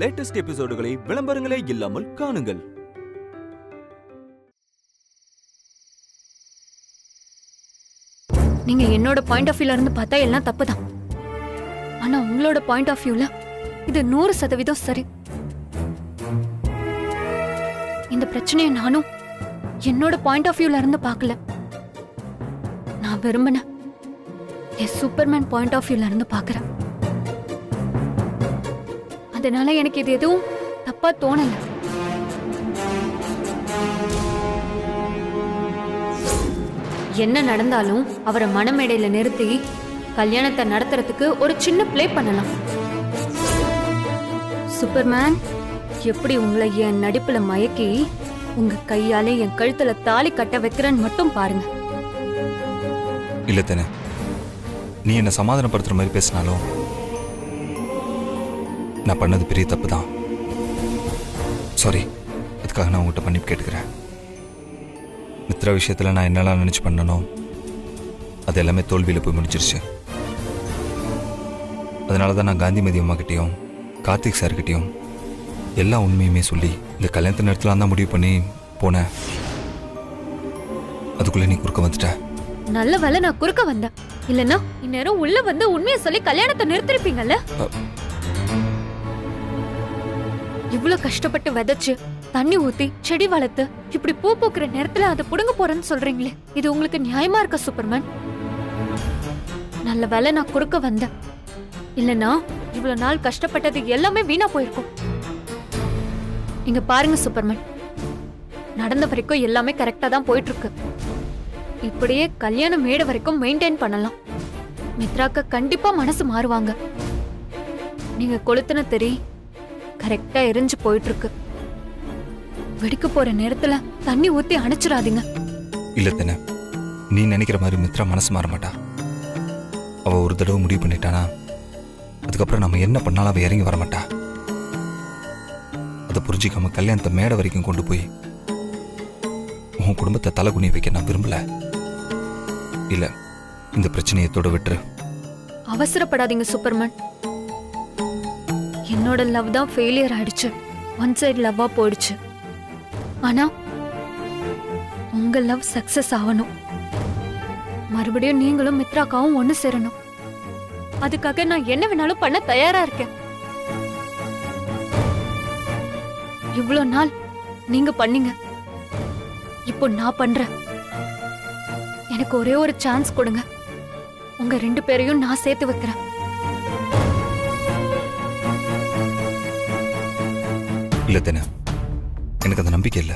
Latest எபிசோடுகளை விளம்பரங்களே இல்லாமல் காணுங்கள். நீங்க என்னோட பாயிண்ட் ஆஃப் வியூல இருந்து பார்த்தா எல்லாம் தப்புதான். ஆனா உங்களோட பாயிண்ட் ஆஃப் வியூல இது 100% சரி. இந்த பிரச்சனையை நானும் என்னோட பாயிண்ட் ஆஃப் வியூல இருந்து பார்க்கல. நான் விரும்பின என் சூப்பர்மேன் பாயிண்ட் ஆஃப் வியூல இருந்து பார்க்கறேன். அதனால எனக்கு இது எதுவும் தப்பா தோணல. என்ன நடந்தாலும் அவரை மனமேடையில நிறுத்தி கல்யாணத்தை நடத்துறதுக்கு ஒரு சின்ன பிளே பண்ணலாம். சூப்பர்மேன், எப்படி உங்களை என் நடிப்புல மயக்கி உங்க கையாலே என் கழுத்துல தாலி கட்ட வைக்கிறேன்னு மட்டும் பாருங்க. இல்ல தானே, நீ என்ன சமாதானப்படுத்துற மாதிரி பேசினாலும் நான் பண்ணது பெரிய தப்பு தான். சாரி, அதுக்காக நான் உங்கள்கிட்ட மன்னிப்பு கேட்டுக்கிறேன். மித்ரா விஷயத்தில் நான் என்னெல்லாம் நினச்சி பண்ணணும் அது எல்லாமே தோல்வியில் போய் முடிச்சிருச்சு. அதனால தான் நான் காந்திமதி அம்மாக்கிட்டேயும் கார்த்திக் சார்கிட்டையும் எல்லா உண்மையுமே சொல்லி இந்த கல்யாணத்தை நேரத்தில் தான் முடிவு பண்ணி போனேன். அதுக்குள்ளே நீ குறுக்க வந்துட்ட. நல்ல வேலை நான் குறுக்க வந்தேன். இல்லைன்னா இந்நேரம் உள்ள வந்து உண்மையை சொல்லி கல்யாணத்தை நிறுத்திருப்பீங்கல்ல. இவ்வளவு கஷ்டப்பட்டு விதைச்சு தண்ணி ஊத்தி செடி வளர்த்து இப்படி பூ பூக்குற நேரத்துல அதை புடுங்க போறேன்னு சொல்றீங்களே, இது உங்களுக்கு நியாயமா இருக்க சூப்பர்மேன்? நல்ல வேலை நான் குறுக்க வந்தேன். இல்லனா இவ்வளவு நாள் கஷ்டப்பட்டது எல்லாமே வீணா போயிருக்கும். இங்க பாருங்க சூப்பர்மேன், நடந்த வரைக்கும் எல்லாமே கரெக்டா தான் போயிட்டு இருக்கு. இப்படியே கல்யாண மேடை வரைக்கும் மெயின்டைன் பண்ணலாம். மித்ராக்கு கண்டிப்பா மனசு மாறுவாங்க. நீங்க கொளுத்துன தெரி கரெக்டா எரிஞ்சு போயிட்டு இருக்கு. வெடிக்க போற நேரத்துல தண்ணி ஊத்தி அணைச்சிடாதீங்க. இல்ல தானே, நீ நினைக்கிற மாதிரி மித்ரா மனசு மாற மாட்டா. அவ ஒரு தடவை முடிவு பண்ணிட்டானா அதுக்கப்புறம் நம்ம என்ன பண்ணாலும் அவ இறங்கி வரமாட்டா. அதை புரிஞ்சிக்காம கல்யாணத்தை மேடை வரைக்கும் கொண்டு போய் உன் குடும்பத்தை தலை குனி வைக்க நான் விரும்பல. இல்ல, இந்த பிரச்சனையை தொட விட்டுரு. அவசரப்படாதீங்க சூப்பர்மேன். என்னோட லவ் தான் ஃபெயிலியர் ஆயிடுச்சு. ஒன் சைடு லவ்வா போயிடுச்சு. ஆனா உங்க லவ் சக்சஸ் ஆகணும். மறுபடியும் நீங்களும் மித்ராக்காவும் ஒண்ணு சேரணும். அதுக்காக நான் என்ன வேணாலும் பண்ண தயாரா இருக்கேன். இவ்வளவு நாள் நீங்க பண்ணீங்க, இப்போ நான் பண்றேன். எனக்கு ஒரே ஒரு சான்ஸ் கொடுங்க. உங்க 2 பேரையும் நான் சேர்த்து வைக்கிறேன். இல்ல தானே, எனக்கு அந்த நம்பிக்கை இல்ல,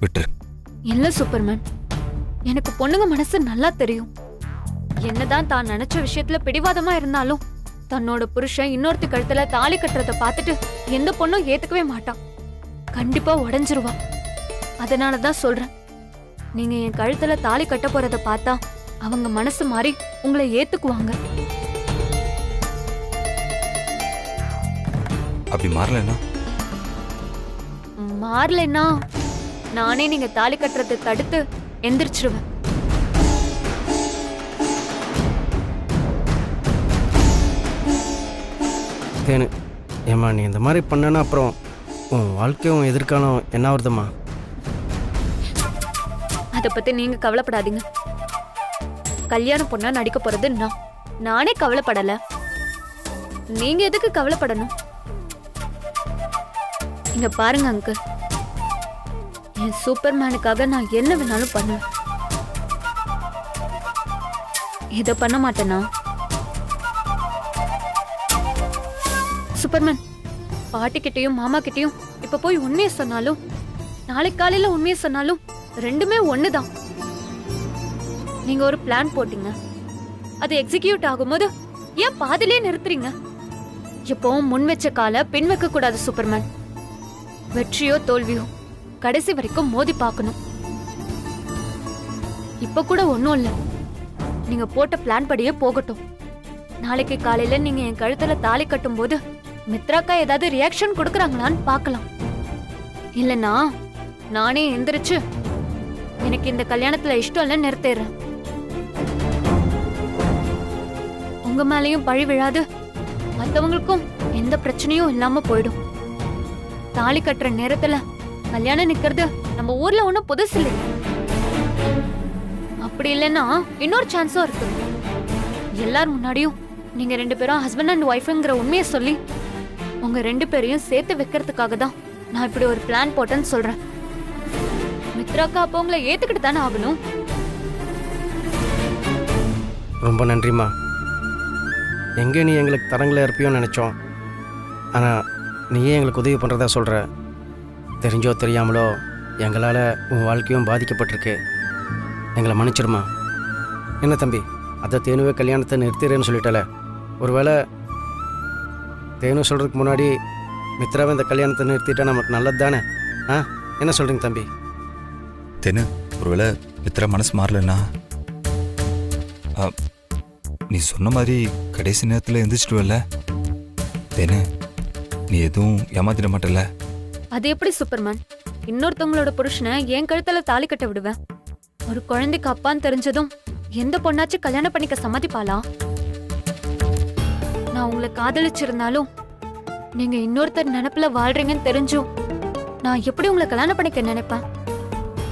விட்டுரு. இல்ல சூப்பர்மேன், எனக்கு பொண்ணுங்க மனசு நல்லா தெரியும். என்னதான் தான் நினைச்ச விஷயத்துல பிடிவாதமா இருந்தாலும் தன்னோட புருஷன் இன்னொருத்தி கழுத்துல தாலி கட்டுறத பார்த்துட்டு எந்த பொண்ணும் ஏத்துக்கவே மாட்டான். கண்டிப்பா உடைஞ்சிருவா. அதனாலதான் சொல்றேன், நீங்க என் கழுத்துல தாலி கட்ட போறத பார்த்தா அவங்க மனசு மாறி உங்களை ஏத்துக்குவாங்க. அப்படி மாறலன்னா மாறலன்னா நானே நீங்க தாலி கட்டுறதை தடுத்து எந்திரிச்சிருவேன். தேனு, ஏம்மா நீ இந்த மாதிரி பண்ணனா அப்புறம் உன் வாழ்க்கையும் எதிர்காலம் என்ன ஆகுதுமா? அதை பத்தி நீங்க கவலைப்படாதீங்க. கல்யாணம் பொண்ணா நடிக்க போறது நானே கவலைப்படல. நீங்க எதுக்கு கவலைப்படணும்? இங்க பாருங்க அங்கிள், என் சூப்பர்மேனுக்காக நான் என்ன வேணாலும் பண்ணுவேன். இத பண்ண மாட்டேனா? சூப்பர்மேன், பாட்டி கிட்டயும் மாமா கிட்டயும் இப்ப போய் உண்மையை சொன்னாலும் நாளைக்கு காலையில உண்மையை சொன்னாலும் ரெண்டுமே ஒண்ணுதான். நீங்க ஒரு பிளான் போட்டீங்க, அது எக்ஸிக்யூட் ஆகும்போது ஏன் பாதிலே நிறுத்துறீங்க? எப்பவும் முன் வச்ச கால பின் வைக்க கூடாது சூப்பர்மேன். வெற்றியோ தோல்வியோ கடைசி வரைக்கும் மோதி பார்க்கணும். இப்ப கூட ஒண்ணும் இல்ல, நீங்க போட்ட பிளான் படியே போகட்டும். நாளைக்கு காலையில நீங்க என் கழுத்துல தாலி கட்டும் போது மித்ராக்கா ஏதாவது ரியாக்ஷன் கொடுக்கறாங்களான்னு பார்க்கலாம். இல்லனா நானே எந்திரிச்சு எனக்கு இந்த கல்யாணத்துல இஷ்டம் இல்ல நிறுத்திடுறேன். உங்க மேலயும் பழி விழாது, மத்தவங்களுக்கும் எந்த பிரச்சனையும் இல்லாம போயிடும். தாலி கட்டுற நேரத்துல கல்யாணம் நிக்கிறது நம்ம ஊர்ல ஒண்ணும் புதுசு இல்லை. அப்படி இல்லைன்னா இன்னொரு சான்ஸும் இருக்கு. எல்லாரும் முன்னாடியும் நீங்க 2 பேரும் ஹஸ்பண்ட் அண்ட் ஒய்ஃப்ங்கிற உண்மையை சொல்லி உங்க 2 பேரையும் சேர்த்து வைக்கிறதுக்காக தான் நான் இப்படி ஒரு பிளான் போட்டேன்னு சொல்றேன். மித்ராக்கா அப்போ உங்களை ஏத்துக்கிட்டு தானே ஆகணும். ரொம்ப நன்றிம்மா. எங்கே நீ எங்களுக்கு தரங்களை இருப்பியோன்னு நினச்சோம். ஆனால் நீயே எங்களுக்கு உதவி பண்ணுறதா சொல்கிற. தெரிஞ்சோ தெரியாமலோ எங்களால் உன் வாழ்க்கையும் பாதிக்கப்பட்டிருக்கு. எங்களை மன்னிச்சிருமா. என்ன தம்பி, அதை தேனுவே கல்யாணத்தை நிறுத்திடுறேன்னு சொல்லிட்டல. ஒருவேளை தேனு சொல்கிறதுக்கு முன்னாடி மித்ராவை இந்த கல்யாணத்தை நிறுத்திட்டா நமக்கு நல்லது தானே? என்ன சொல்கிறீங்க தம்பி? தேனு, ஒருவேளை மித்ரா மனசு மாறலன்னா நீ சொன்ன மாதிரி கடைசி நேரத்தில் எந்திரிச்சிட்டுவல்ல தேனு, நீ எதுவும் ஏமாத்திட மாட்டல? அது எப்படி சூப்பர்மேன்? இன்னொருத்தவங்களோட புருஷனை என் கழுத்துல தாலி கட்ட விடுவேன்? ஒரு குழந்தைக்கு அப்பான்னு தெரிஞ்சதும் எந்த பொண்ணாச்சும் கல்யாணம் பண்ணிக்க சம்மதிப்பாளா? நான் உங்களை காதலிச்சிருந்தாலும் நீங்க இன்னொருத்தர் நினைப்புல வாழ்றீங்கன்னு தெரிஞ்சும் நான் எப்படி உங்களை கல்யாணம் பண்ணிக்க நினைப்பேன்?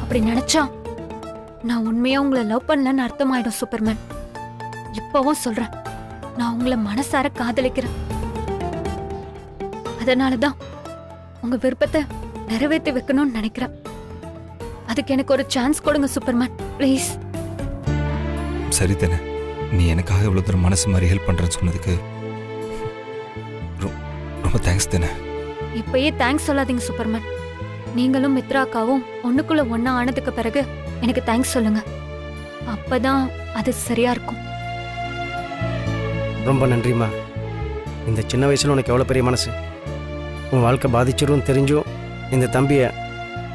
அப்படி நினைச்சா நான் உண்மையா உங்களை லவ் பண்ணலன்னு அர்த்தமாயிடும் சூப்பர்மேன். இப்பவும் சொல்றேன், நான் உங்களை மனசார காதலிக்கிறேன். அதனாலதான் உங்க விருப்பத்தை நிறைவேற்றி வைக்கணும்னு நினைக்கிறேன். அதுக்கு எனக்கு ஒரு சான்ஸ் கொடுங்க சூப்பர்மேன், ப்ளீஸ். சரி தானே, நீ எனக்காக இவ்வளோ தூரம் மனசு மாதிரி ஹெல்ப் பண்ணுறேன்னு சொன்னதுக்கு ரொம்ப தேங்க்ஸ் தானே. இப்பயே தேங்க்ஸ் சொல்லாதீங்க சூப்பர்மேன். நீங்களும் மித்ரா அக்காவும் ஒண்ணுக்குள்ள ஒண்ணா ஆனதுக்கு பிறகு எனக்கு தேங்க்ஸ் சொல்லுங்க. அப்பதான் அது சரியா இருக்கும். ரொம்ப நன்றிம்மா. இந்த சின்ன வயசில் உனக்கு எவ்வளோ பெரிய மனசு. உன் வாழ்க்கை பாதிச்சிரும் தெரிஞ்சும் இந்த தம்பியை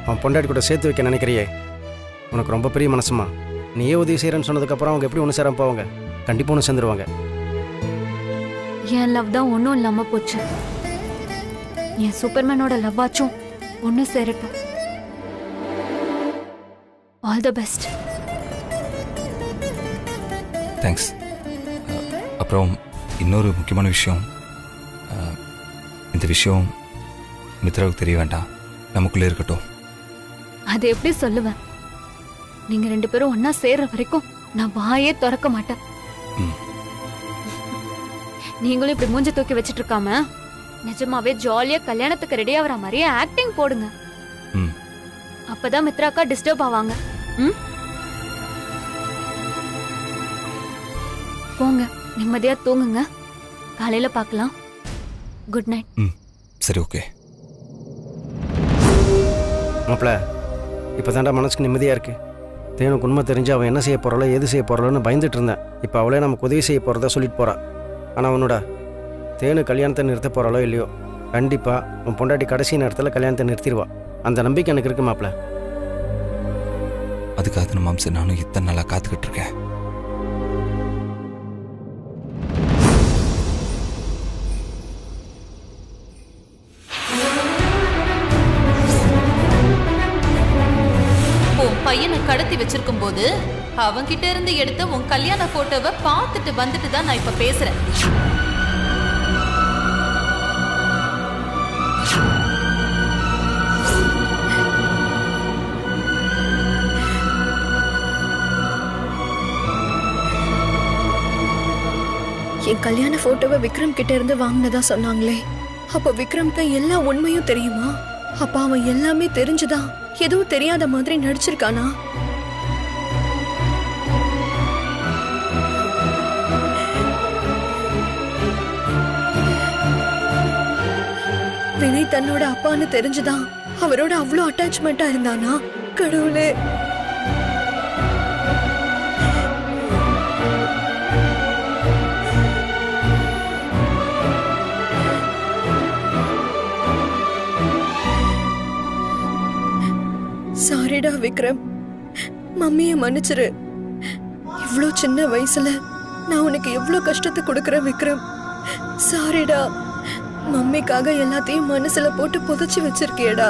அவன் பொண்டாட்டி கூட சேர்த்து வைக்க நினைக்கிறியே, உனக்கு ரொம்ப பெரிய மனசுமா. நீயே உதவி செய்கிறேன்னு சொன்னதுக்கப்புறம் அவங்க எப்படி ஒன்று சேராம போவாங்க? கண்டிப்பாக ஒன்று சேர்ந்துருவாங்க. என் லவ் தான் ஒன்றும் இல்லாம போச்சு. என் சூப்பர்மேனோட லவ் ஆச்சும் ஒன்று சேரட்டும். All the best. தேங்க்ஸ். அப்புறம் இன்னொரு முக்கியமான விஷயம், இந்த விஷயம் மித்ராவுக்கு தெரிய வேண்டாம், நமக்குள்ளே இருக்கட்டும். அது எப்படி சொல்லுவேன்? நீங்க 2 பேரும் ஒன்னா சேர்ற வரைக்கும் நான் வாயே திறக்க மாட்டேன். நீங்களும் இப்படி மூஞ்சி தூக்கி வச்சிட்டு இருக்காம நிஜமாவே ஜாலியா கல்யாணத்துக்கு ரெடி ஆகிற மாதிரியே ஆக்டிங் போடுங்க. அப்பதான் மித்ராக்கா டிஸ்டர்ப் ஆவாங்க. போங்க, நிம்மதியா தூங்குங்க. காலையில பார்க்கலாம். Good night. சரி, ஓகே. மாப்பிள்ள, இப்போ தாண்டா மனசுக்கு நிம்மதியாக இருக்குது. தேனுக்கு உண்மை தெரிஞ்சு அவன் என்ன செய்ய போகிறாளோ எது செய்ய போகிறாளோன்னு பயந்துட்டு இருந்தேன். இப்போ அவளே நமக்கு உதவி செய்ய போகிறதா சொல்லிட்டு போகிறா. ஆனால் அவனோட தேனு கல்யாணத்தை நிறுத்த போகிறாளோ இல்லையோ, கண்டிப்பாக உன் பொண்டாட்டி கடைசி நேரத்தில் கல்யாணத்தை நிறுத்திடுவா. அந்த நம்பிக்கை எனக்கு இருக்கு மாப்பிள்ள. அதுக்காக மாம்ச நானும் இத்தனை நாளாக காத்துக்கிட்டு இருக்கேன். பையனை கடத்தி வச்சிருக்கும் போது அவன்கிட்ட இருந்து எடுத்த உன் கல்யாண போட்டோவை பார்த்துட்டு வந்துட்டு தான் நான் இப்ப பேசுறேன். என் கல்யாண போட்டோவை விக்ரம் கிட்ட இருந்து வாங்கினதா சொன்னாங்களே, அப்ப விக்ரம்க்கு எல்லா உண்மையும் தெரியுமா? அப்ப அவன் எல்லாமே தெரிஞ்சுதான் எதுவும் தெரியாத மாதிரி நடிச்சிருக்கானா? வினய் தன்னோட அப்பான்னு தெரிஞ்சுதான் அவரோட அவ்வளோ அட்டாச்மெண்டா இருந்தானா? கடவுளே, சாரிடா விக்ரம், மம்மிய மன்னிச்சிரு. இவ்ளோ சின்ன வயசுல நான் உனக்கு எவ்வளோ கஷ்டத்தை கொடுக்கறேன் விக்ரம். சாரிடா. மம்மிக்காக எல்லாத்தையும் மனசுல போட்டு புதைச்சி வச்சிருக்கியடா.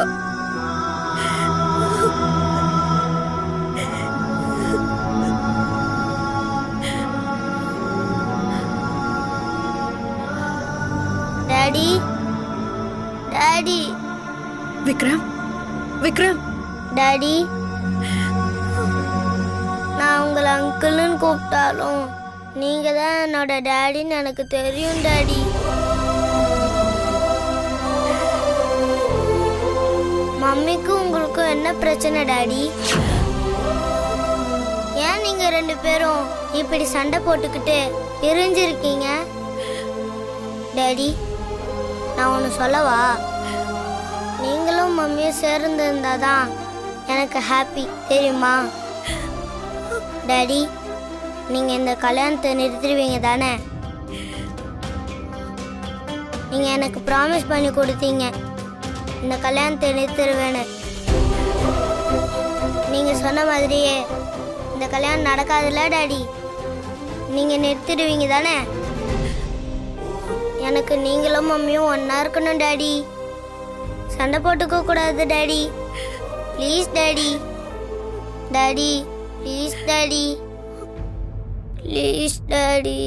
Daddy daddy Vikram, Vikram. Daddy, நான் உங்களை அங்கிள்னு கூப்பிட்டாலும் நீங்க தான் என்னோட டாடின்னு எனக்கு தெரியும் டாடி. மம்மிக்கும் உங்களுக்கும் என்ன பிரச்சனை டாடி? ஏன் நீங்க 2 பேரும் இப்படி சண்டை போட்டுக்கிட்டு பிரிஞ்சிருக்கீங்க? டாடி, நான் ஒன்று சொல்லவா? நீங்களும் மம்மியும் சேர்ந்திருந்தாதான் எனக்கு ஹாப்பி, தெரியுமா? டாடி, நீங்க இந்த கல்யாணத்தை நிறுத்திடுவீங்க தானே? நீங்க எனக்கு ப்ராமிஸ் பண்ணி கொடுத்தீங்க இந்த கல்யாணத்தை நிறுத்திடுவேன்னு. நீங்க சொன்ன மாதிரியே இந்த கல்யாணம் நடக்காதுல்ல டாடி? நீங்க நிறுத்திடுவீங்க தானே? எனக்கு நீங்களும் மம்மியும் ஒன்னா இருக்கணும் டாடி. சண்டை போட்டுக்க கூடாது daddy. Please daddy. Daddy, please daddy. Please daddy.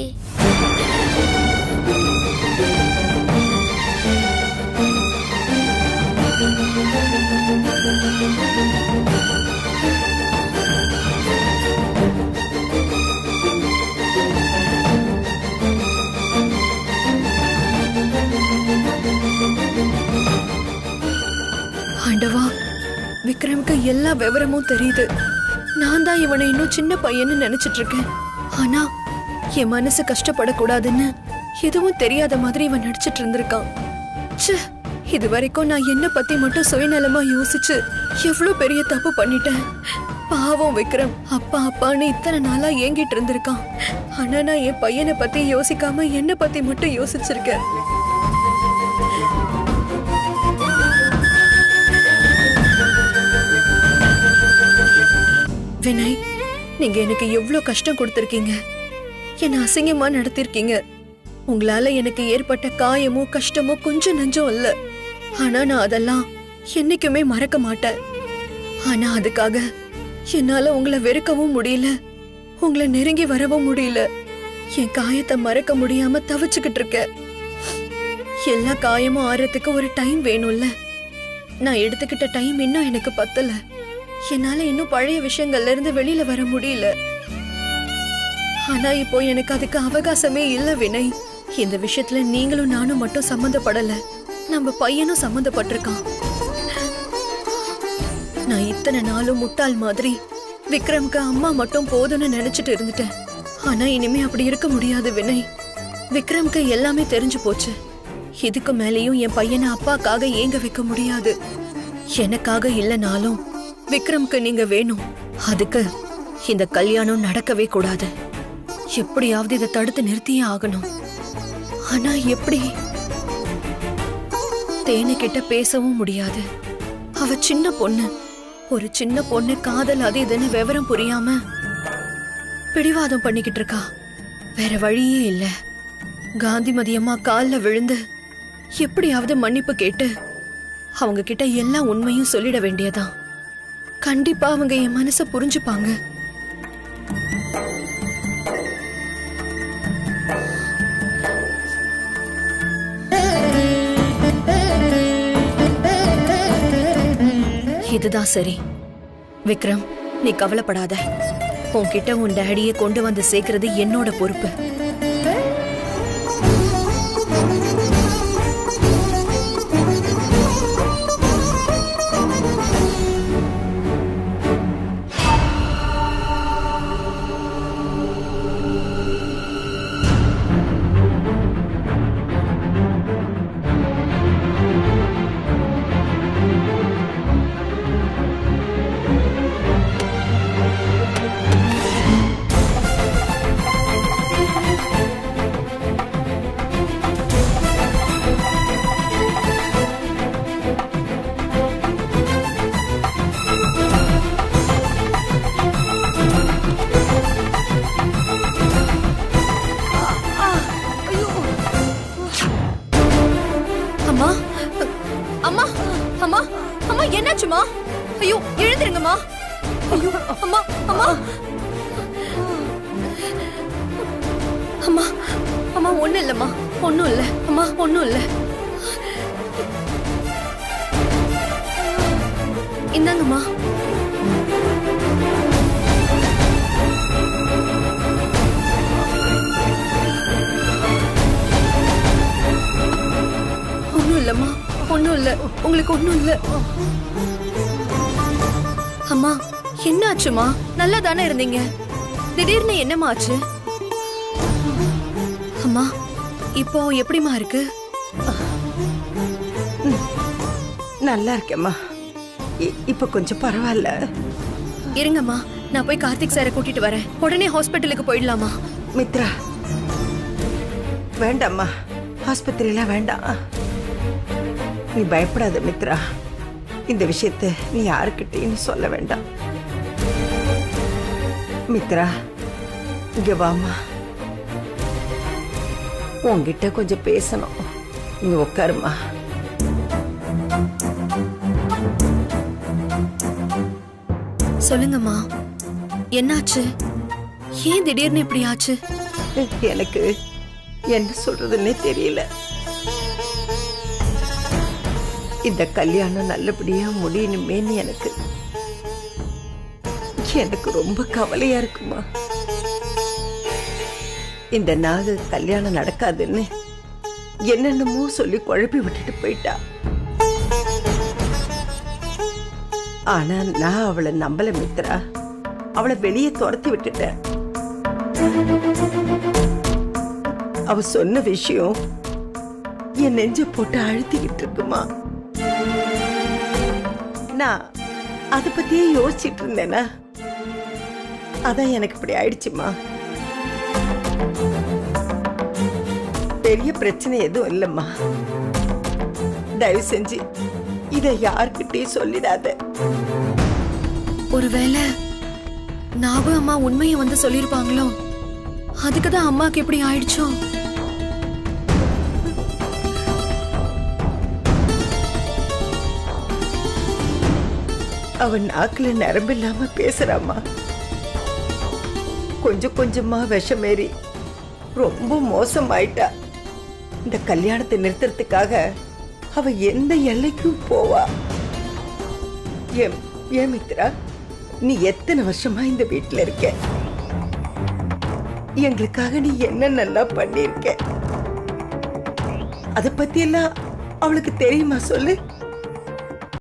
ஆண்டவா, விக்ரம்க்கு எல்லா விவரமும் தெரியுது. நான் தான் இவனை இன்னும் சின்ன பையன்னு நினைச்சிட்டு இருக்கேன். ஆனா என் மனசு கஷ்டப்படக்கூடாதுன்னு எதுவும் தெரியாத மாதிரி இவன் நடிச்சிட்டு இருந்திருக்கான். ச்சே, இது வரைக்கும் நான் என்ன பத்தி மட்டும் சுயநலமா யோசிச்சு எவ்வளவு பெரிய தப்பு பண்ணிட்டேன். பாவம் விக்ரம், அப்பா அப்பான்னு இத்தனை நாளா ஏங்கிட்டு இருந்திருக்கான். ஆனா நான் என் பையனை பத்தி யோசிக்காம என்ன பத்தி மட்டும் யோசிச்சிருக்கேன். வினய், நீங்க எனக்கு எவ்வளவு கஷ்டம் கொடுத்திருக்கீங்க. என்ன அசிங்கமா நடத்திருக்கீங்க. உங்களால எனக்கு ஏற்பட்ட காயமோ கஷ்டமோ கொஞ்சம் நஞ்சம் இல்ல. ஆனா நான் அதெல்லாம் என்னைக்குமே மறக்க மாட்டேன். ஆனா அதுக்காக என்னால உங்களை வெறுக்கவும் முடியல, உங்களை நெருங்கி வரவும் முடியல. என் காயத்தை மறக்க முடியாம தவிச்சுக்கிட்டு இருக்க. எல்லா காயமும் ஆறதுக்கு ஒரு டைம் வேணும்ல. நான் எடுத்துக்கிட்ட டைம் இன்னும் எனக்கு பத்தல. என்னால இன்னும் பழைய விஷயங்கள்ல இருந்து வெளியில வர முடியல. ஆனா இப்போ எனக்கு அதுக்கு அவகாசமே இல்ல வினய். இந்த விஷயத்துல நீங்களும் நானும் மட்டும் சம்மந்தப்படல, நம்ம பையனும் சம்மந்தப்பட்டிருக்கான். நான் இத்தனை நாளும் முட்டாள் மாதிரி விக்ரம்க்கு அம்மா மட்டும் போதும்னு நினைச்சிட்டு இருந்துட்டேன். ஆனா இனிமே அப்படி இருக்க முடியாது வினய். விக்ரம்க்கு எல்லாமே தெரிஞ்சு போச்சு. இதுக்கு மேலேயும் என் பையனை அப்பாக்காக ஏங்க வைக்க முடியாது. எனக்காக இல்லைனாலும் விக்ரம்க்கு நீங்க வேணும். அதுக்கு இந்த கல்யாணம் நடக்கவே கூடாது. எப்படியாவது இதை தடுத்து நிறுத்தியே ஆகணும். ஆனா எப்படி? தேனு கிட்ட பேசவும் முடியாது. அவ சின்ன பொண்ணு. ஒரு சின்ன பொண்ணு காதல் அது இதுன்னு விவரம் புரியாம பிடிவாதம் பண்ணிக்கிட்டு இருக்கா. வேற வழியே இல்ல. காந்திமதி அம்மா கால்ல விழுந்து எப்படியாவது மன்னிப்பு கேட்டு அவங்க கிட்ட எல்லா உண்மையும் சொல்லிட வேண்டியதான். கண்டிப்பா அவங்க என் மனச புரிஞ்சுப்பாங்க. இதுதான் சரி. விக்ரம், நீ கவலைப்படாத. உன்கிட்ட உன் டேடியை கொண்டு வந்து சேர்க்கிறது என்னோட பொறுப்பு. அம்மா, அம்மா, அம்மா, அம்மா, என்னாச்சுமா? ஐயோ, எழுந்திருங்கம்மா. ஐயோ, அம்மா, அம்மா, அம்மா, அம்மா, ஒண்ணும் இல்லம்மா, ஒண்ணும் இல்ல. அம்மா, ஒண்ணும் இல்ல. இந்தாங்கம்மா. ஒண்ணும் இல்லம்மா, ஒண்ணும் இல்ல, உங்களுக்கு ஒண்ணும் இல்ல. அம்மா, என்ன ஆச்சுமா? நல்லா தானே இருந்தீங்க, திடீர்னு என்னம்மா ஆச்சு? அம்மா, இப்போ எப்படிமா இருக்கு? நல்லா இருக்கேம்மா. இப்ப கொஞ்சம் பரவாயில்ல. இருங்கம்மா, நான் போய் கார்த்திக் சாரை கூட்டிட்டு வரேன். உடனே ஹாஸ்பிட்டலுக்கு போயிடலாமா? மித்ரா, வேண்டாம்மா, ஆஸ்பத்திரியில வேண்டாம். நீ பயப்படாத மித்ரா. இந்த விஷயத்தை நீ யாருக்கிட்டையும் சொல்ல வேண்டாம். மித்ரா, இங்க வாமா. உன்கிட்ட கொஞ்சம் பேசணும். இங்க உட்காருமா. சொல்லுங்கம்மா, என்னாச்சு? ஏன் திடீர்னு இப்படி ஆச்சு? எனக்கு என்ன சொல்றதுன்னே தெரியல. இந்த கல்யாணம் நல்லபடியா முடியணுமேன்னு எனக்கு ரொம்ப கவலையா இருக்குமா. இந்த நாகு கல்யாணம் நடக்காதுன்னு என்னென்னமோ சொல்லி குழப்பி விட்டுட்டு போயிட்டா. ஆனா நான் அவளை நம்பல மித்ரா. அவளை வெளியே துரத்தி விட்டுட்டேன். அவ சொன்ன விஷயம் என் நெஞ்ச போட்டு அழுத்திக்கிட்டு இருக்குமா. நான் அதை பத்தியே யோசிச்சுட்டு இருந்தேனா, அதான் எனக்கு இப்படி ஆயிடுச்சுமா. பெரிய பிரச்சனை எதுவும் இல்லம்மா. தயவு செஞ்சு இதை யார்கிட்டயும் சொல்லிடாத. ஒருவேளை நாகு அம்மா உண்மையை வந்து சொல்லிருப்பாங்களோ, அதுக்குதான் அம்மாக்கு எப்படி ஆயிடுச்சோ? அவன் நாக்குல நரம்பு இல்லாம பேசுறாமா. கொஞ்சம் கொஞ்சமா விஷமேறி ரொம்ப மோசமாயிட்டா. இந்த கல்யாணத்தை நிறுத்துறதுக்காக அவ எந்த எல்லைக்கும் போவா. ஏன் மித்ரா, நீ எத்தனை வருஷமா இந்த வீட்டுல இருக்க? எங்களுக்காக நீ என்னென்னலாம் பண்ணிருக்க? அத பத்தி எல்லாம் அவளுக்கு தெரியுமா சொல்லு.